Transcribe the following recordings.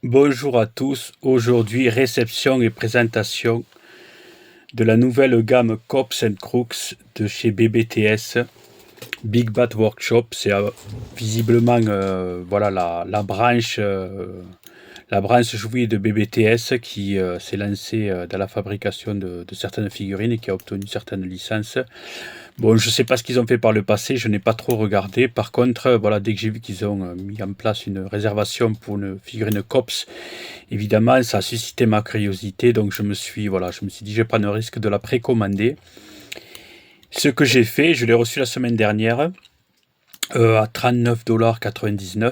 Bonjour à tous, aujourd'hui réception et présentation de la nouvelle gamme Cops Crooks de chez BBTS, Big Bat Workshop. C'est visiblement voilà, la branche jouée de BBTS qui s'est lancée dans la fabrication de certaines figurines et qui a obtenu certaines licences. Bon, je ne sais pas ce qu'ils ont fait par le passé, je n'ai pas trop regardé. Par contre, voilà, dès que j'ai vu qu'ils ont mis en place une réservation pour une figurine Cops, évidemment, ça a suscité ma curiosité. Donc je me suis dit, je vais prendre le risque de la précommander. Ce que j'ai fait, je l'ai reçu la semaine dernière à 39,99 $.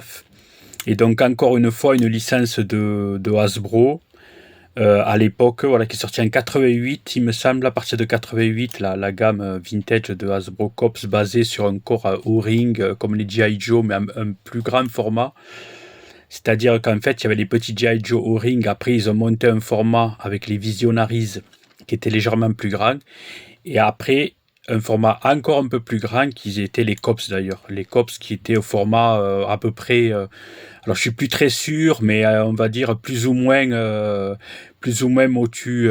Et donc encore une fois, une licence de Hasbro. À l'époque, voilà, qui est sortie en 88, il me semble, à partir de 88, la gamme vintage de Hasbro Cops basée sur un corps O-ring comme les G.I. Joe, mais un plus grand format. C'est-à-dire qu'en fait, il y avait les petits G.I. Joe O-ring. Après, ils ont monté un format avec les Visionaries qui était légèrement plus grand. Et après, un format encore un peu plus grand qui étaient les Cops d'ailleurs. Les Cops qui étaient au format à peu près... alors, je suis plus très sûr, mais on va dire plus ou moins Motu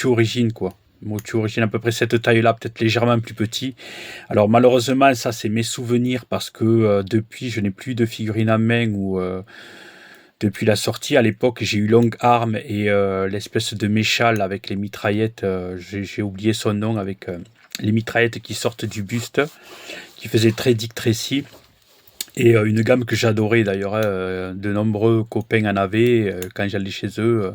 Origine, quoi. Motu Origine, à peu près cette taille-là, peut-être légèrement plus petit. Alors, malheureusement, ça, c'est mes souvenirs parce que depuis, je n'ai plus de figurines en main ou... depuis la sortie, à l'époque, j'ai eu Long Arm et l'espèce de méchal avec les mitraillettes. J'ai oublié son nom, avec les mitraillettes qui sortent du buste, qui faisait très Dick Tracy. Et une gamme que j'adorais d'ailleurs, hein, de nombreux copains en avaient quand j'allais chez eux.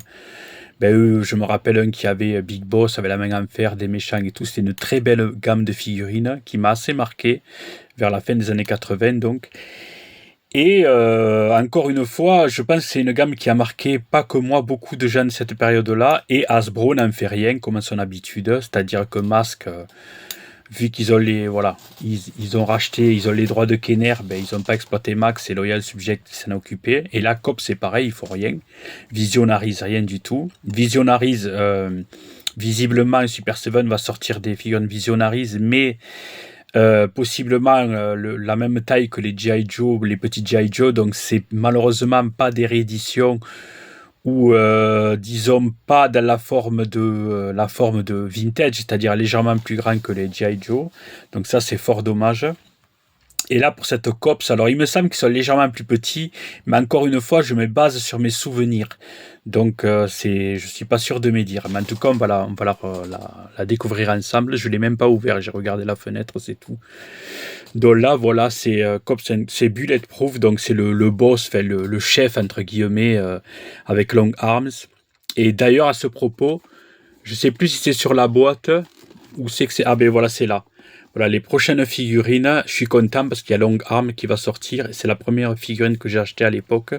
Eux, je me rappelle un qui avait Big Boss, avait la main en fer, des méchants et tout. C'était une très belle gamme de figurines qui m'a assez marqué vers la fin des années 80 donc. Et encore une fois, je pense que c'est une gamme qui a marqué pas que moi, beaucoup de gens de cette période-là. Et Hasbro n'en fait rien comme à son habitude, c'est-à-dire que Mask, vu qu'ils ont ils ont racheté, ils ont les droits de Kenner, ils n'ont pas exploité Max, c'est Loyal Subject qui s'en a occupé. Et là, Cop, c'est pareil, il faut rien. Visionaries, rien du tout. Visionaries, visiblement, Super 7 va sortir des figurines Visionaries, mais possiblement la même taille que les G.I. Joe, les petits G.I. Joe, donc c'est malheureusement pas des rééditions ou disons pas dans la forme de vintage, c'est-à-dire légèrement plus grand que les G.I. Joe, donc ça c'est fort dommage. Et là, pour cette COPS, alors il me semble qu'ils sont légèrement plus petits, mais encore une fois, je me base sur mes souvenirs. Donc, je suis pas sûr de me dire. Mais en tout cas, on va la découvrir ensemble. Je l'ai même pas ouvert, j'ai regardé la fenêtre, c'est tout. Donc là, voilà, c'est COPS, c'est Bulletproof, donc c'est le boss, enfin, le chef, entre guillemets, avec Long Arms. Et d'ailleurs, à ce propos, je sais plus si c'est sur la boîte ou c'est que c'est... Ah ben voilà, c'est là. Voilà, les prochaines figurines, je suis content parce qu'il y a Long Arm qui va sortir. C'est la première figurine que j'ai achetée à l'époque.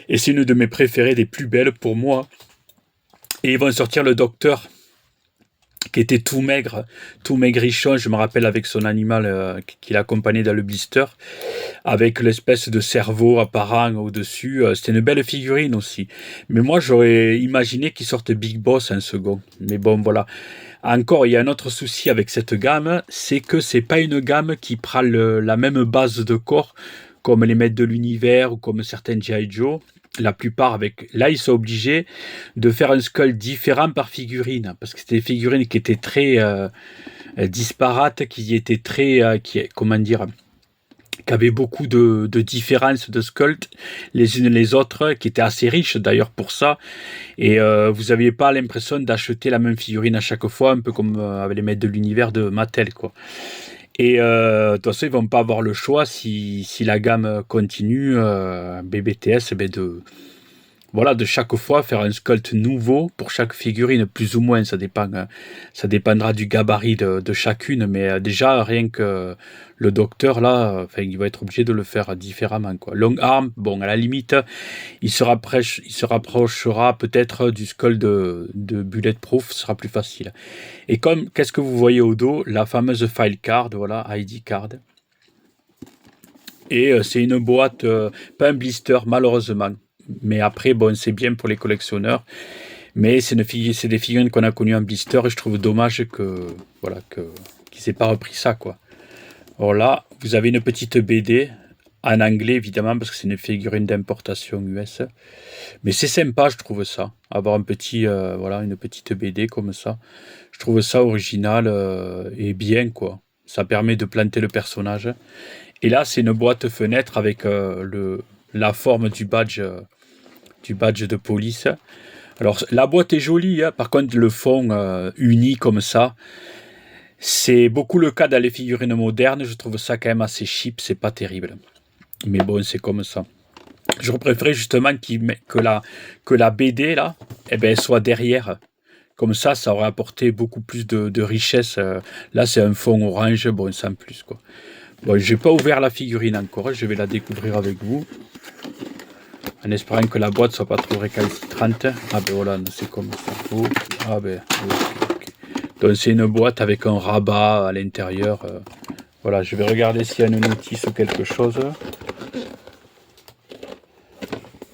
Et c'est une de mes préférées, des plus belles pour moi. Et ils vont sortir le Docteur, qui était tout maigre, tout maigrichon, je me rappelle, avec son animal qui l'accompagnait dans le blister, avec l'espèce de cerveau apparent au-dessus. C'était une belle figurine aussi. Mais moi, j'aurais imaginé qu'il sorte Big Boss en second. Mais bon, voilà. Encore, il y a un autre souci avec cette gamme, c'est que c'est pas une gamme qui prend la même base de corps comme les maîtres de l'univers ou comme certaines G.I. Joe. La plupart avec... Là, ils sont obligés de faire un skull différent par figurine, parce que c'était des figurines qui étaient très disparates, qui étaient très... comment dire, qui avaient beaucoup de différences de sculpts les unes les autres, qui étaient assez riches d'ailleurs pour ça. Et vous n'aviez pas l'impression d'acheter la même figurine à chaque fois, un peu comme avec les maîtres de l'univers de Mattel, quoi. Et de toute façon, ils vont pas avoir le choix si la gamme continue, BBTS, de chaque fois faire un sculpt nouveau pour chaque figurine, plus ou moins, ça dépendra du gabarit de chacune, mais déjà, rien que le docteur, là, il va être obligé de le faire différemment, quoi. Long Arm, bon, à la limite, il se rapprochera peut-être du skull de Bulletproof, ce sera plus facile. Et qu'est-ce que vous voyez au dos? La fameuse file card, voilà, ID card. Et c'est une boîte, pas un blister, malheureusement. Mais après, bon, c'est bien pour les collectionneurs. Mais c'est des figurines qu'on a connues en blister et je trouve dommage qu'ils n'aient pas repris ça, quoi. Alors là, vous avez une petite BD en anglais, évidemment, parce que c'est une figurine d'importation US. Mais c'est sympa, je trouve ça. Avoir un petit, voilà, une petite BD comme ça. Je trouve ça original et bien, quoi. Ça permet de planter le personnage. Et là, c'est une boîte fenêtre avec la forme du badge de police. Alors, la boîte est jolie, hein. Par contre, le fond uni comme ça, c'est beaucoup le cas dans les figurines modernes. Je trouve ça quand même assez cheap, c'est pas terrible. Mais bon, c'est comme ça. J'aurais préféré justement que la BD, là, eh ben, soit derrière. Comme ça aurait apporté beaucoup plus de richesse. Là, c'est un fond orange, bon, sans plus, quoi. Bon, j'ai pas ouvert la figurine encore, je vais la découvrir avec vous. En espérant que la boîte soit pas trop récalcitrante. Ah ben voilà, c'est comme ça. Oh, ah ben, ok. Donc c'est une boîte avec un rabat à l'intérieur. Voilà, je vais regarder s'il y a une notice ou quelque chose.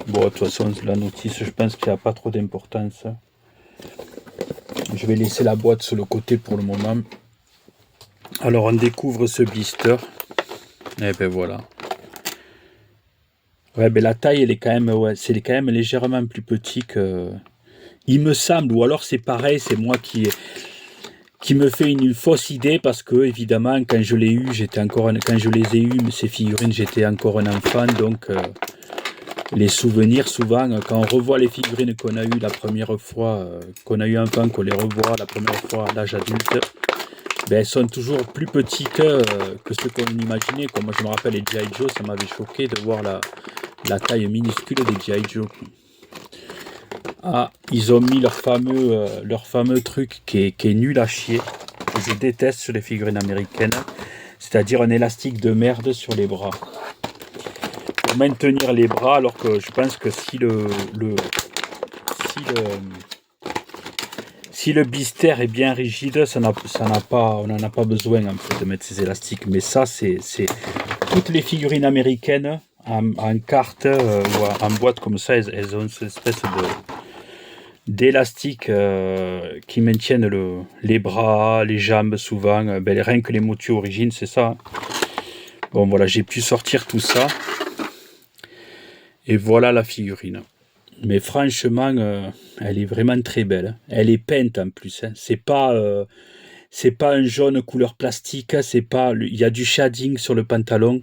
Bon, de toute façon, la notice, je pense qu'il n'y a pas trop d'importance. Je vais laisser la boîte sur le côté pour le moment. Alors, on découvre ce blister. Et ben voilà. Ouais, ben la taille, elle est quand même, ouais, c'est quand même légèrement plus petit que. Il me semble, ou alors c'est pareil, c'est moi qui me fait une fausse idée parce que évidemment, quand je l'ai eu, quand je les ai eu, ces figurines, j'étais encore un enfant, donc les souvenirs, souvent, quand on revoit les figurines qu'on a eues la première fois, qu'on a eu enfant, qu'on les revoit la première fois à l'âge adulte, ben, elles sont toujours plus petites que ce qu'on imaginait. Comme moi, je me rappelle les G.I. Joe, ça m'avait choqué de voir la taille minuscule des G.I. Joe. Ah, ils ont mis leur fameux truc qui est nul à chier, que je déteste sur les figurines américaines, c'est-à-dire un élastique de merde sur les bras. Pour maintenir les bras, alors que je pense que si le blister est bien rigide, on n'en a pas besoin en fait, de mettre ces élastiques. Mais ça, c'est toutes les figurines américaines en carte ou en boîte comme ça, elles ont cette espèce d'élastique qui maintiennent les bras, les jambes souvent. Rien que les motus origines, c'est ça. Bon voilà, j'ai pu sortir tout ça. Et voilà la figurine. Mais franchement, elle est vraiment très belle. Elle est peinte en plus. Hein. C'est pas un jaune couleur plastique. Il y a du shading sur le pantalon.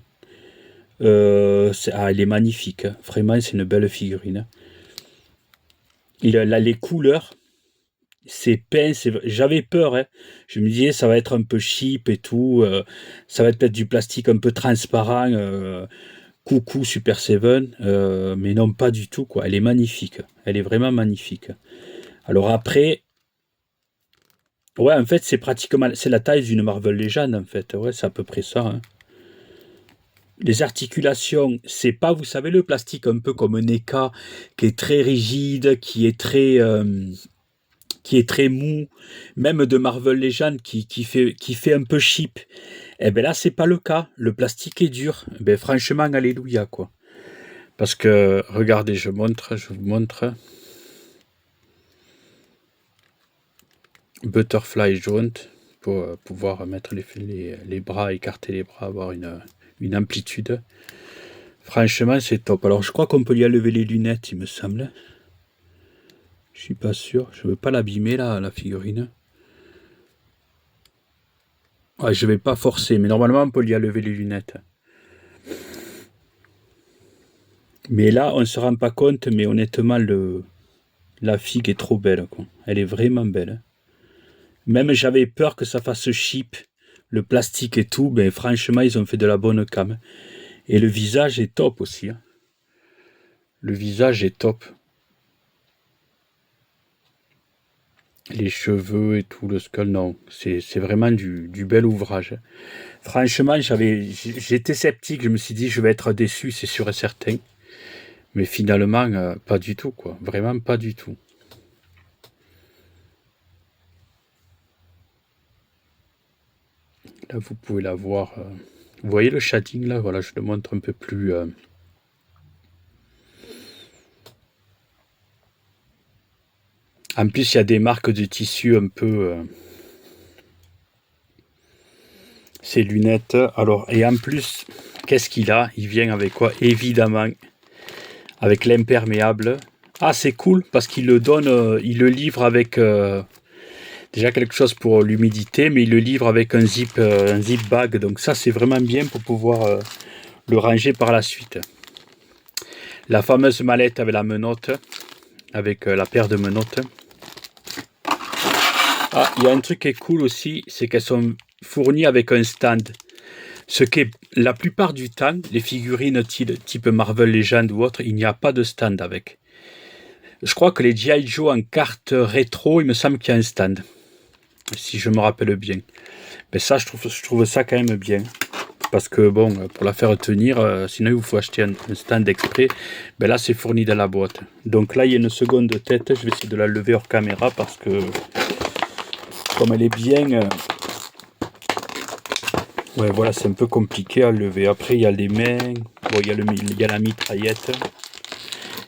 Elle est magnifique. Vraiment, c'est une belle figurine. Les couleurs, c'est peint. J'avais peur. Hein. Je me disais, ça va être un peu cheap et tout. Ça va être peut-être du plastique un peu transparent. Coucou Super Seven, mais non, pas du tout, quoi. Elle est magnifique. Elle est vraiment magnifique. Alors après, ouais, en fait, c'est la taille d'une Marvel Legend, en fait. Ouais, c'est à peu près ça. Hein. Les articulations, c'est pas, vous savez, le plastique un peu comme un NECA, qui est très rigide, qui est très mou, même de Marvel Legend qui fait un peu cheap. Eh ben là, c'est pas le cas. Le plastique est dur. Ben franchement, alléluia, quoi. Parce que, regardez, je vous montre. Butterfly joint pour pouvoir mettre les bras, écarter les bras, avoir une amplitude. Franchement, c'est top. Alors, je crois qu'on peut y enlever les lunettes, il me semble. Je suis pas sûr. Je veux pas l'abîmer, là, la figurine. Ouais, je vais pas forcer, mais normalement, on peut y enlever les lunettes. Mais là, on se rend pas compte, mais honnêtement, la figue est trop belle, quoi. Elle est vraiment belle. Même j'avais peur que ça fasse cheap, le plastique et tout, mais franchement, ils ont fait de la bonne cam. Et le visage est top aussi. Hein. Le visage est top. Les cheveux et tout, le skull, non. C'est vraiment du bel ouvrage. Franchement, j'étais sceptique, je me suis dit, je vais être déçu, c'est sûr et certain. Mais finalement, pas du tout, quoi. Vraiment pas du tout. Là, vous pouvez la voir. Vous voyez le shading, là? Voilà, je le montre un peu plus... En plus, il y a des marques de tissu un peu... ces lunettes. Alors, et en plus, qu'est-ce qu'il a? Il vient avec quoi? Évidemment, avec l'imperméable. Ah, c'est cool parce qu'il le donne, il le livre avec déjà quelque chose pour l'humidité, mais il le livre avec un zip bag. Donc ça, c'est vraiment bien pour pouvoir le ranger par la suite. La fameuse mallette avec la menotte, avec la paire de menottes. Ah, il y a un truc qui est cool aussi, c'est qu'elles sont fournies avec un stand. Ce qui est la plupart du temps, les figurines type Marvel Legends ou autre, il n'y a pas de stand avec. Je crois que les G.I. Joe en carte rétro, il me semble qu'il y a un stand. Si je me rappelle bien. Mais ça, je trouve ça quand même bien. Parce que bon, pour la faire tenir, sinon il faut acheter un stand exprès. Ben là, c'est fourni dans la boîte. Donc là, il y a une seconde tête. Je vais essayer de la lever hors caméra parce que comme elle est bien... ouais, voilà, c'est un peu compliqué à lever. Après, il y a les mains. Bon, il y a la mitraillette.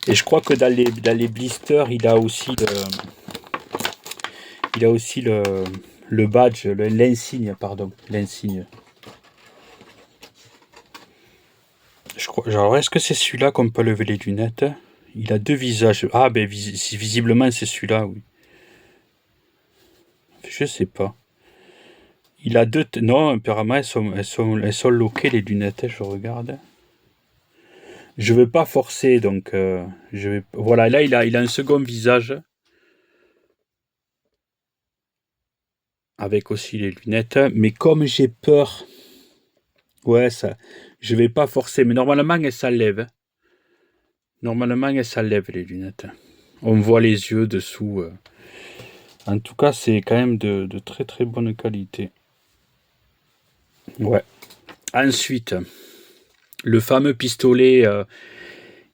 Et je crois que dans les blisters, il a aussi le badge, l'insigne, pardon. L'insigne. Je crois, genre, est-ce que c'est celui-là qu'on peut lever les lunettes? Il a deux visages. Ah, ben visiblement, c'est celui-là, oui. Je sais pas. Il a deux... Non, apparemment, elles sont loquées, les lunettes, je regarde. Je veux pas forcer, donc je vais... Voilà, là, il a un second visage. Avec aussi les lunettes. Mais comme j'ai peur... Ouais, ça... Je vais pas forcer, mais normalement, elles s'enlèvent. Normalement, elles s'enlèvent, les lunettes. On voit les yeux dessous. En tout cas, c'est quand même de très très bonne qualité. Ouais. Ensuite, le fameux pistolet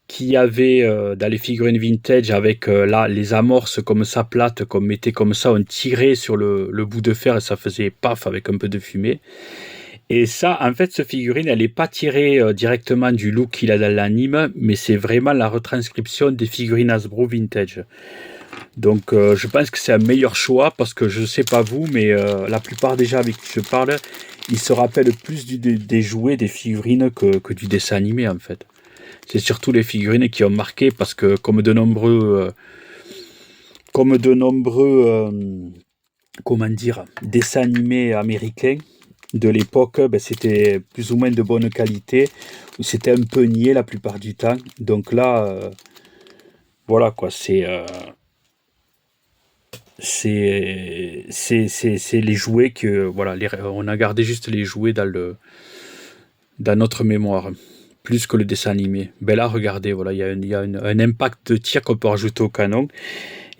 qu'il y avait dans les figurines vintage avec là les amorces comme ça plates, qu'on mettait comme ça, on tirait sur le bout de fer et ça faisait paf avec un peu de fumée. Et ça, en fait, cette figurine, elle n'est pas tirée directement du look qu'il a dans l'anime, mais c'est vraiment la retranscription des figurines Hasbro vintage. Donc je pense que c'est un meilleur choix parce que je ne sais pas vous, mais la plupart des gens avec qui je parle, ils se rappellent plus des jouets, des figurines que du dessin animé en fait. C'est surtout les figurines qui ont marqué parce que comme de nombreux comment dire, dessins animés américains de l'époque, ben, c'était plus ou moins de bonne qualité, ou c'était un peu niais la plupart du temps. Donc là, voilà quoi, c'est les jouets que voilà, on a gardé juste les jouets dans notre mémoire plus que le dessin animé. Ben là regardez, voilà, il y a un impact de tir qu'on peut rajouter au canon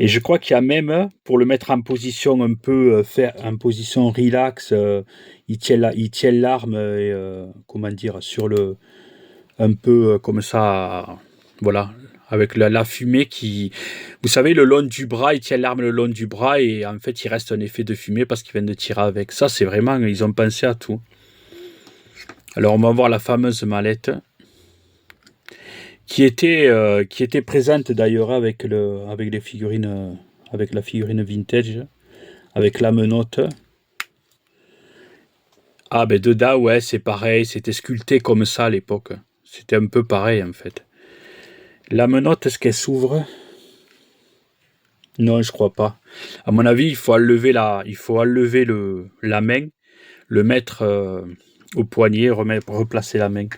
et je crois qu'il y a même pour le mettre en position un peu en position relax, il tient l'arme comment dire sur le un peu comme ça, voilà, avec la fumée qui... Vous savez, le long du bras, il tient l'arme le long du bras et en fait, il reste un effet de fumée parce qu'il vient de tirer avec. Ça, c'est vraiment... Ils ont pensé à tout. Alors, on va voir la fameuse mallette qui était présente d'ailleurs avec les figurines, avec la figurine vintage, avec la menotte. Ah, ben dedans, ouais, c'est pareil. C'était sculpté comme ça à l'époque. C'était un peu pareil, en fait. La menotte, est-ce qu'elle s'ouvre? Non, je crois pas. À mon avis, il faut enlever la main, le mettre au poignet, replacer la main.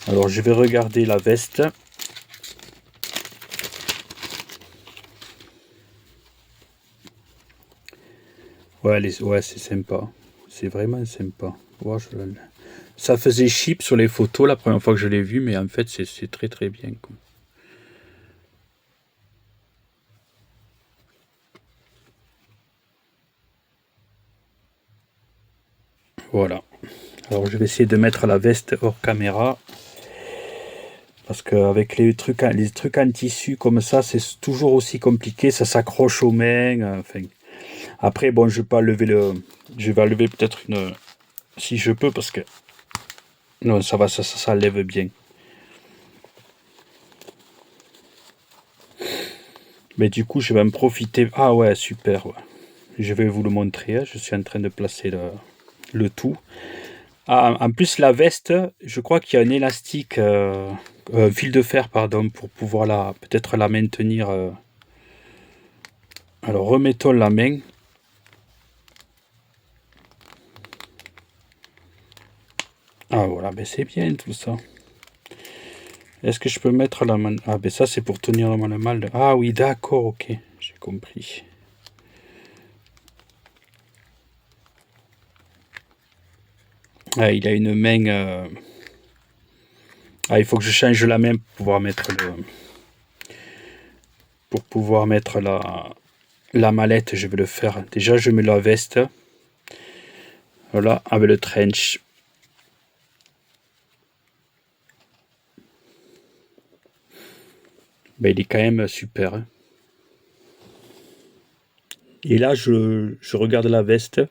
Alors, je vais regarder la veste. Ouais, ouais, c'est sympa. C'est vraiment sympa. Ouais, ça faisait cheap sur les photos la première fois que je l'ai vu, mais en fait, c'est très très bien, quoi. Voilà. Alors, je vais essayer de mettre la veste hors caméra. Parce qu'avec les trucs en tissu comme ça, c'est toujours aussi compliqué. Ça s'accroche aux mains. Enfin. Après, bon, je vais pas lever je vais enlever peut-être une... Si je peux, parce que... Non, ça va, ça lève bien. Mais du coup, je vais en profiter. Ah ouais, super. Ouais. Je vais vous le montrer. Je suis en train de placer le tout. Ah, en plus, la veste, je crois qu'il y a un élastique, un fil de fer, pardon, pour pouvoir peut-être la maintenir. Alors, remettons la main. Ah, voilà, ben c'est bien tout ça. Est-ce que je peux mettre la main? Ah, ben ça, c'est pour tenir le mal. Ah oui, d'accord, ok, j'ai compris. Ah, il a une main. Ah, il faut que je change la main pour pouvoir mettre la mallette. Je vais le faire. Déjà, je mets la veste. Voilà, avec le trench. Ben, il est quand même super, hein. Et là, je regarde la veste.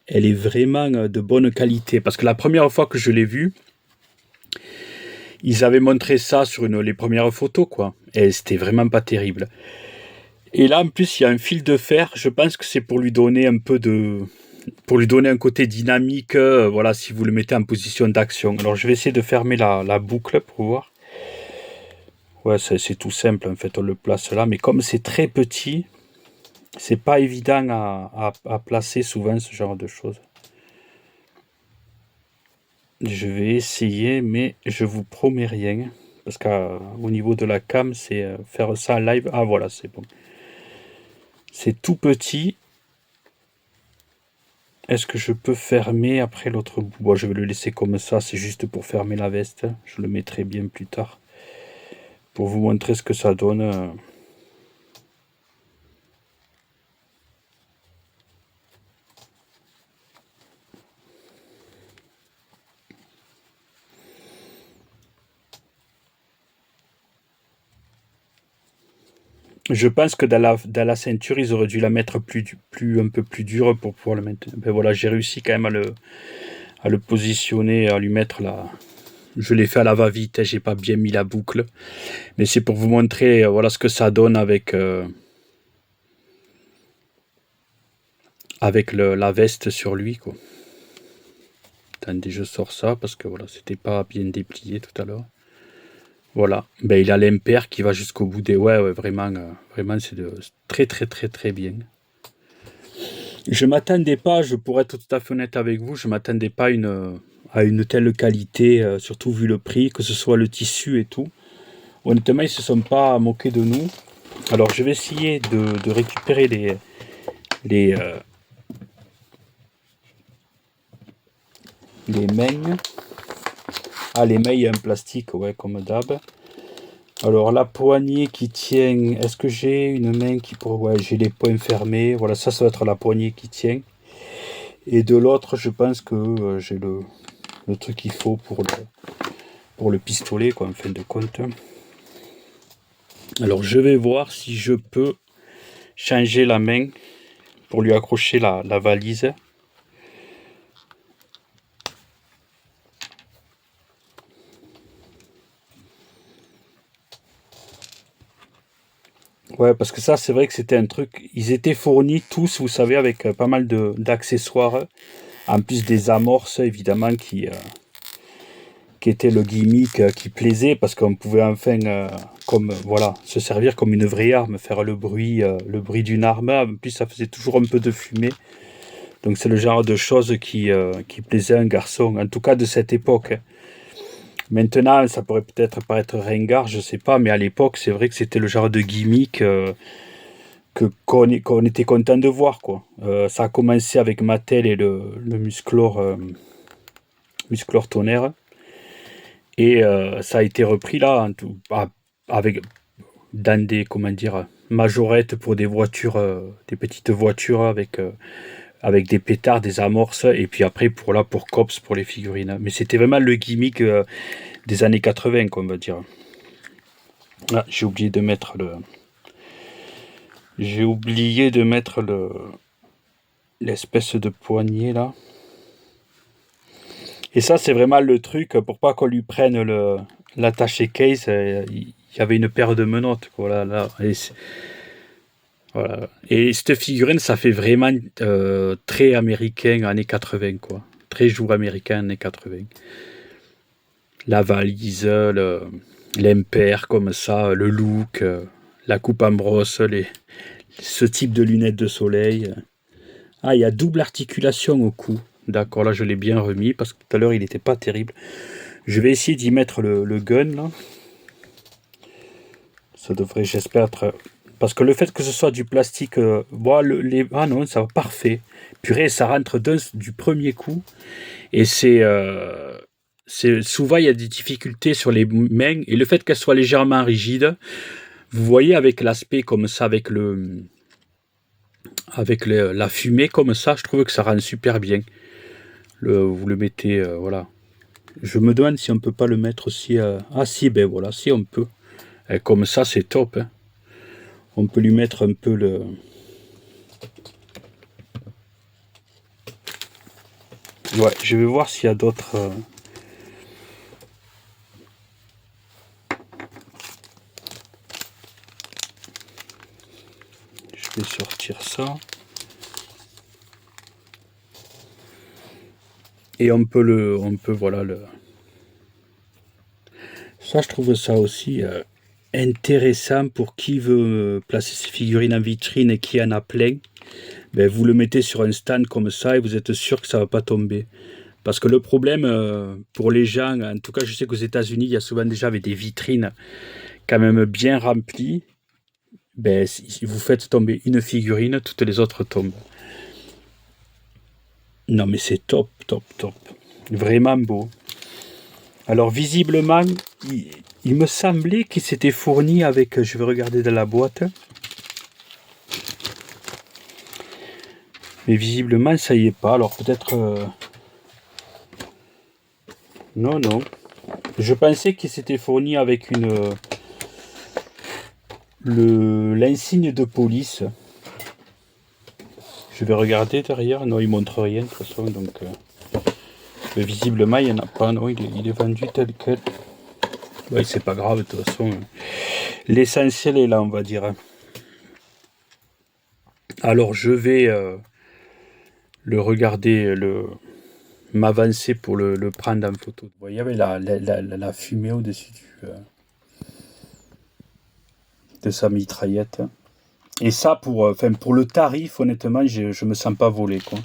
Elle est vraiment de bonne qualité. Parce que la première fois que je l'ai vue, ils avaient montré ça sur les premières photos, quoi. Et c'était vraiment pas terrible. Et là, en plus, il y a un fil de fer. Je pense que c'est pour lui donner un peu pour lui donner un côté dynamique, voilà, si vous le mettez en position d'action. Alors, je vais essayer de fermer la boucle pour voir. Ouais, c'est tout simple, en fait, on le place là. Mais comme c'est très petit, c'est pas évident à placer souvent, ce genre de choses. Je vais essayer, mais je vous promets rien. Parce qu'au niveau de la cam, c'est faire ça en live. Ah voilà, c'est bon. C'est tout petit. Est-ce que je peux fermer après l'autre bout? Bon, je vais le laisser comme ça, c'est juste pour fermer la veste. Je le mettrai bien plus tard. Pour vous montrer ce que ça donne. Je pense que dans la ceinture, ils auraient dû la mettre un peu plus dure pour pouvoir le maintenir. Ben voilà, j'ai réussi quand même à le positionner, à lui mettre la. Je l'ai fait à la va-vite, j'ai pas bien mis la boucle. Mais c'est pour vous montrer voilà ce que ça donne avec la veste sur lui, quoi. Attendez, je sors ça parce que voilà, c'était pas bien déplié tout à l'heure. Voilà, ben il a l'impair qui va jusqu'au bout des. Ouais, vraiment, vraiment, c'est très, très, très, très bien. Je m'attendais pas, je pourrais être tout à fait honnête avec vous, je m'attendais pas à une telle qualité, surtout vu le prix, que ce soit le tissu et tout. Honnêtement, ils se sont pas moqués de nous. Alors, je vais essayer de récupérer les, euh, les mains. Ah, les mailles en plastique, ouais, comme d'hab. Alors, la poignée qui tient. Est-ce que j'ai une main qui pourrait. Ouais, j'ai les poings fermés. Voilà, ça va être la poignée qui tient. Et de l'autre, je pense que j'ai le truc qu'il faut pour le pistolet, quoi, en fin de compte. Alors, je vais voir si je peux changer la main pour lui accrocher la valise. Ouais, parce que ça, c'est vrai que c'était un truc. Ils étaient fournis tous, vous savez, avec pas mal d'accessoires. En plus des amorces, évidemment, qui était le gimmick qui plaisait parce qu'on pouvait enfin, comme voilà, se servir comme une vraie arme, faire le bruit d'une arme. En plus, ça faisait toujours un peu de fumée. Donc, c'est le genre de choses qui plaisait à un garçon, en tout cas de cette époque. Maintenant, ça pourrait peut-être paraître ringard, je sais pas, mais à l'époque, c'est vrai que c'était le genre de gimmick qu'on était content de voir, quoi. Ça a commencé avec Mattel et le Musclor Tonnerre. Et ça a été repris là, avec dans des, comment dire, majorettes pour des voitures, des petites voitures avec des pétards, des amorces, et puis après pour Cops, pour les figurines. Mais c'était vraiment le gimmick des années 80, quoi, on va dire. Ah, j'ai oublié de mettre l'espèce de poignée là. Et ça, c'est vraiment le truc pour pas qu'on lui prenne l'attaché case. Il y avait une paire de menottes, quoi, là. Voilà. Et cette figurine, ça fait vraiment très américain, années 80, quoi. très jour américain années 80. La valise, l'impair comme ça, le look, la coupe en brosse, ce type de lunettes de soleil. Ah, il y a double articulation au cou. D'accord, là je l'ai bien remis parce que tout à l'heure il n'était pas terrible. Je vais essayer d'y mettre le gun là. Ça devrait, j'espère, être... Parce que le fait que ce soit du plastique... Ah non, ça va parfait. Purée, ça rentre du premier coup. Et souvent, il y a des difficultés sur les mains. Et le fait qu'elles soient légèrement rigides, vous voyez avec l'aspect comme ça, avec la fumée comme ça, je trouve que ça rend super bien. Vous le mettez, voilà. Je me demande si on peut pas le mettre aussi... Ah si, ben voilà, si on peut. Et comme ça, c'est top. Hein. On peut lui mettre un peu le... Ouais, je vais voir s'il y a d'autres... Je vais sortir ça. Et on peut voilà ça, je trouve ça aussi intéressant pour qui veut placer ses figurines en vitrine et qui en a plein. Ben, vous le mettez sur un stand comme ça et vous êtes sûr que ça va pas tomber. Parce que le problème pour les gens, en tout cas je sais qu'aux États-Unis il y a souvent déjà avec des vitrines quand même bien remplies. Ben, si vous faites tomber une figurine, toutes les autres tombent. Non mais c'est top, top, top. Vraiment beau. Alors visiblement, il me semblait qu'il s'était fourni avec... Je vais regarder dans la boîte. Mais visiblement, ça y est pas. Alors peut-être... Non, non. Je pensais qu'il s'était fourni avec l'insigne de police. Je vais regarder derrière. Non, il montre rien de toute façon. Donc, mais visiblement, il n'y en a pas. Non, il est vendu tel quel. Ouais, c'est pas grave de toute façon. L'essentiel est là, on va dire. Alors, je vais le regarder, m'avancer pour le prendre en photo. Vous voyez, il y avait la fumée au-dessus de sa mitraillette. Et ça, pour le tarif, honnêtement, je me sens pas volé, quoi.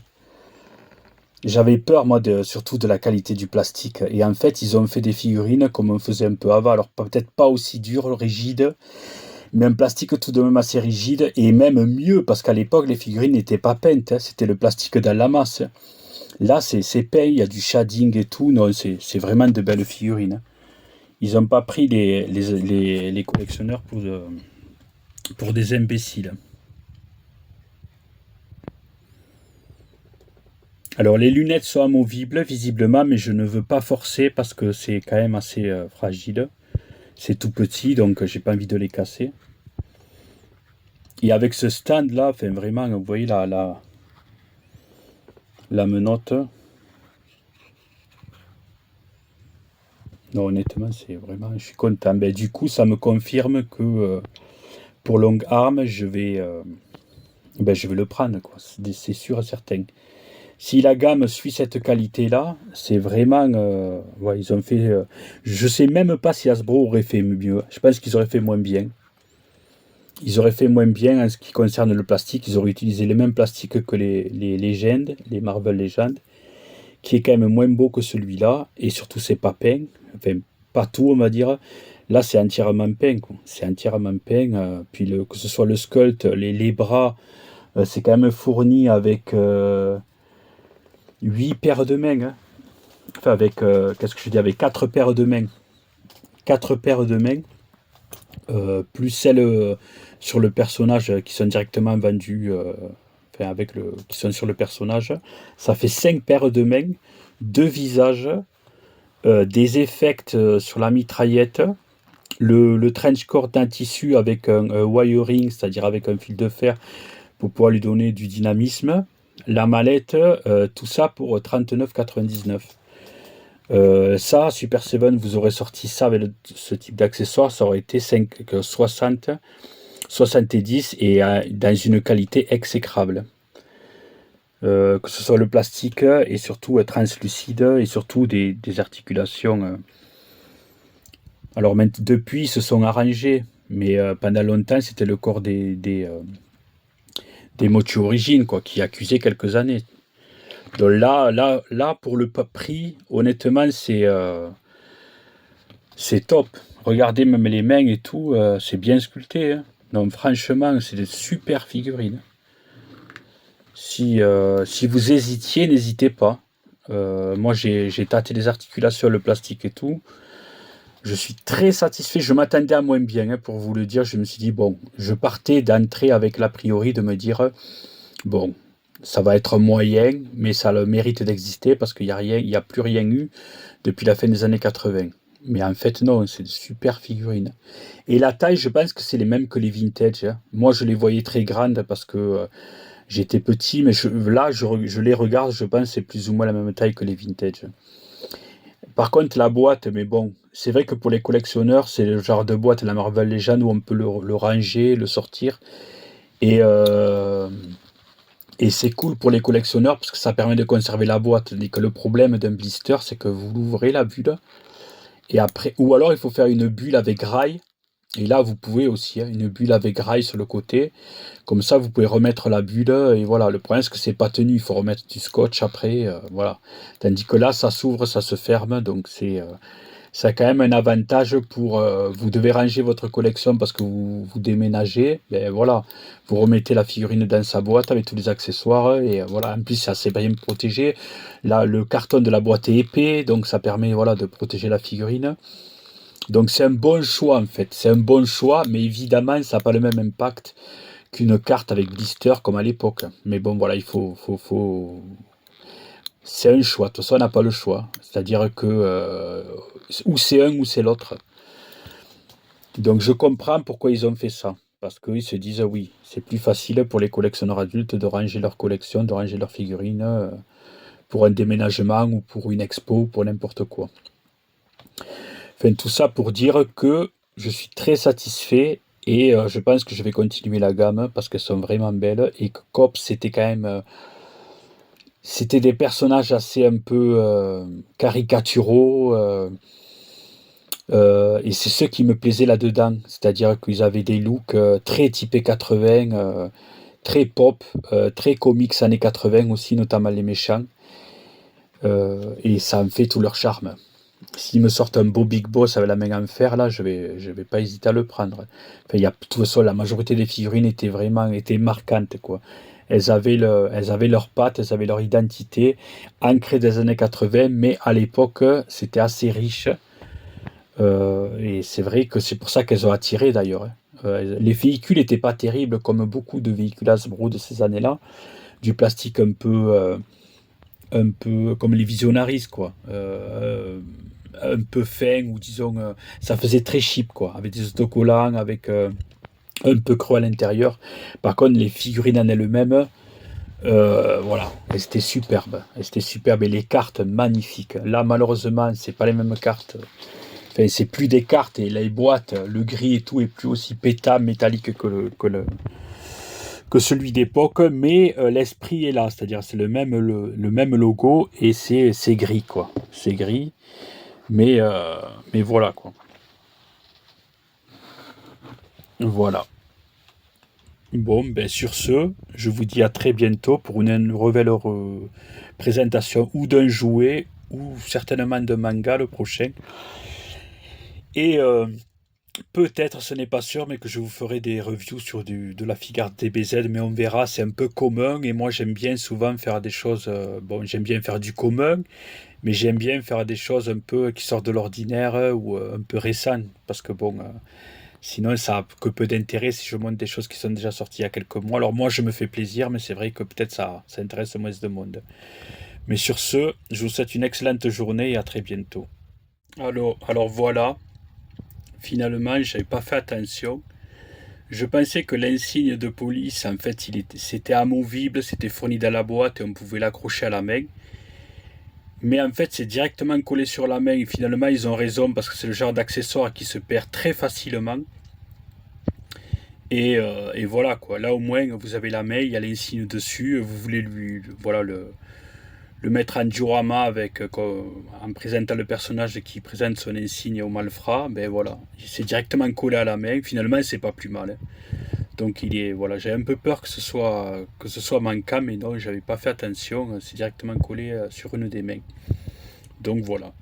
J'avais peur, moi, surtout de la qualité du plastique. Et en fait, ils ont fait des figurines comme on faisait un peu avant. Alors, peut-être pas aussi dur, rigide, mais un plastique tout de même assez rigide. Et même mieux, parce qu'à l'époque, les figurines n'étaient pas peintes. Hein. C'était le plastique dans la masse. Là, c'est peint, il y a du shading et tout. Non, c'est vraiment de belles figurines. Ils n'ont pas pris les collectionneurs pour des imbéciles. Alors, les lunettes sont amovibles, visiblement, mais je ne veux pas forcer parce que c'est quand même assez fragile. C'est tout petit, donc j'ai pas envie de les casser. Et avec ce stand-là, enfin, vraiment, vous voyez la menotte. Non, honnêtement, c'est vraiment... Je suis content. Ben, du coup, ça me confirme que pour Long Arm, je vais le prendre, quoi. C'est sûr et certain. Si la gamme suit cette qualité-là, c'est vraiment... ouais, ils ont fait... je sais même pas si Hasbro aurait fait mieux. Je pense qu'ils auraient fait moins bien. Ils auraient fait moins bien en ce qui concerne le plastique. Ils auraient utilisé les mêmes plastiques que les Legends, les Marvel Legends, qui est quand même moins beau que celui-là. Et surtout, c'est pas peint. Enfin, pas tout, on va dire. Là, c'est entièrement peint, quoi. C'est entièrement peint. Puis que ce soit le sculpt, les bras, c'est quand même fourni avec... 8 paires de mains. Hein. Enfin, avec, qu'est-ce que je dis, avec 4 paires de mains. 4 paires de mains. Plus celles sur le personnage qui sont directement vendues, enfin, qui sont sur le personnage. Ça fait 5 paires de mains, 2 visages, des effects sur la mitraillette, le trench coat d'un tissu avec un wiring, c'est-à-dire avec un fil de fer pour pouvoir lui donner du dynamisme. La mallette, tout ça pour 39,99. Ça, Super 7, vous aurez sorti ça avec ce type d'accessoire, ça aurait été 60, 70 et dans une qualité exécrable. que ce soit le plastique et surtout translucide et surtout des articulations. Alors depuis, ils se sont arrangés, mais pendant longtemps, c'était le corps des Motu Origin, quoi, qui accusait quelques années. Donc là, pour le prix, honnêtement, c'est top. Regardez même les mains et tout, c'est bien sculpté, hein. Donc franchement, c'est des super figurines. Si vous hésitiez, n'hésitez pas. Moi, j'ai tâté les articulations, le plastique et tout. Je suis très satisfait. Je m'attendais à moins bien, hein, pour vous le dire. Je me suis dit, bon, je partais d'entrée avec l'a priori de me dire, bon, ça va être moyen, mais ça a le mérite d'exister parce qu'il n'y a plus rien eu depuis la fin des années 80. Mais en fait, non, c'est de super figurines. Et la taille, je pense que c'est les mêmes que les vintage, hein. Moi, je les voyais très grandes parce que j'étais petit, mais là, je les regarde, je pense que c'est plus ou moins la même taille que les vintage. Par contre, la boîte, mais bon, c'est vrai que pour les collectionneurs, c'est le genre de boîte, la Marvel Legends, où on peut le ranger, le sortir. Et, euh, et c'est cool pour les collectionneurs parce que ça permet de conserver la boîte. Et que le problème d'un blister, c'est que vous l'ouvrez la bulle, et après, ou alors il faut faire une bulle avec rail. Et là, vous pouvez aussi, hein, une bulle avec rail sur le côté. Comme ça, vous pouvez remettre la bulle. Et voilà, le problème, c'est que c'est pas tenu. Il faut remettre du scotch après. Voilà. Tandis que là, ça s'ouvre, ça se ferme. Donc, ça a quand même un avantage pour. Vous devez ranger votre collection parce que vous déménagez. Ben voilà. Vous remettez la figurine dans sa boîte avec tous les accessoires. Et voilà. En plus, c'est assez bien protégé. Là, le carton de la boîte est épais. Donc, ça permet, voilà, de protéger la figurine. Donc c'est un bon choix en fait, c'est un bon choix, mais évidemment ça n'a pas le même impact qu'une carte avec blister comme à l'époque. Mais bon voilà, c'est un choix, de toute façon on n'a pas le choix. C'est-à-dire que ou c'est un ou c'est l'autre. Donc je comprends pourquoi ils ont fait ça. Parce qu'ils se disent oui, c'est plus facile pour les collectionneurs adultes de ranger leur collection, de ranger leurs figurines pour un déménagement ou pour une expo, pour n'importe quoi. Enfin, tout ça pour dire que je suis très satisfait et je pense que je vais continuer la gamme parce qu'elles sont vraiment belles et que Cops c'était quand même c'était des personnages assez un peu caricaturaux et c'est ce qui me plaisait là-dedans, c'est-à-dire qu'ils avaient des looks très typés 80, très pop, très comics années 80 aussi, notamment les méchants, et ça me fait tout leur charme. S'ils me sortent un beau Big Boss avec la main en fer, là, je vais pas hésiter à le prendre. Enfin, de toute façon, la majorité des figurines étaient marquantes, quoi. Elles avaient leurs pattes, elles avaient leur identité, ancrée des années 80, mais à l'époque, c'était assez riche. Et c'est vrai que c'est pour ça qu'elles ont attiré, d'ailleurs, hein. Les véhicules n'étaient pas terribles, comme beaucoup de véhicules Hasbro de ces années-là. Du plastique un peu comme les Visionaries, quoi. Un peu fin, ou disons, ça faisait très cheap, quoi, avec des autocollants, avec un peu creux à l'intérieur. Par contre, les figurines en elles-mêmes, voilà, elles étaient superbes. Elles étaient superbes et les cartes magnifiques. Là, malheureusement, c'est pas les mêmes cartes. Enfin, c'est plus des cartes et les boîtes, le gris et tout est plus aussi pétant, métallique que celui d'époque, mais l'esprit est là, c'est-à-dire c'est le même logo et c'est gris, quoi. C'est gris, mais voilà, quoi. Voilà. Bon, ben sur ce, je vous dis à très bientôt pour une nouvelle présentation ou d'un jouet ou certainement d'un manga le prochain. Et peut-être, ce n'est pas sûr, mais que je vous ferai des reviews sur de la figure DBZ, mais on verra, c'est un peu commun, et moi j'aime bien souvent faire des choses, bon, j'aime bien faire du commun, mais j'aime bien faire des choses un peu qui sortent de l'ordinaire ou un peu récentes, parce que bon, sinon ça a que peu d'intérêt si je montre des choses qui sont déjà sorties il y a quelques mois. Alors moi je me fais plaisir, mais c'est vrai que peut-être ça intéresse moins de monde. Mais sur ce, je vous souhaite une excellente journée et à très bientôt. Alors voilà, finalement, j'avais pas fait attention. Je pensais que l'insigne de police, en fait, c'était amovible, c'était fourni dans la boîte et on pouvait l'accrocher à la main. Mais en fait, c'est directement collé sur la main et finalement, ils ont raison parce que c'est le genre d'accessoire qui se perd très facilement. Et voilà quoi. Là au moins vous avez la main, il y a l'insigne dessus, vous voulez voilà, le mettre en diorama en présentant le personnage qui présente son insigne au malfrat, ben voilà, c'est directement collé à la main. Finalement, c'est pas plus mal, hein. Donc voilà, j'ai un peu peur que ce soit manquant, mais non, j'avais pas fait attention. C'est directement collé sur une des mains. Donc voilà.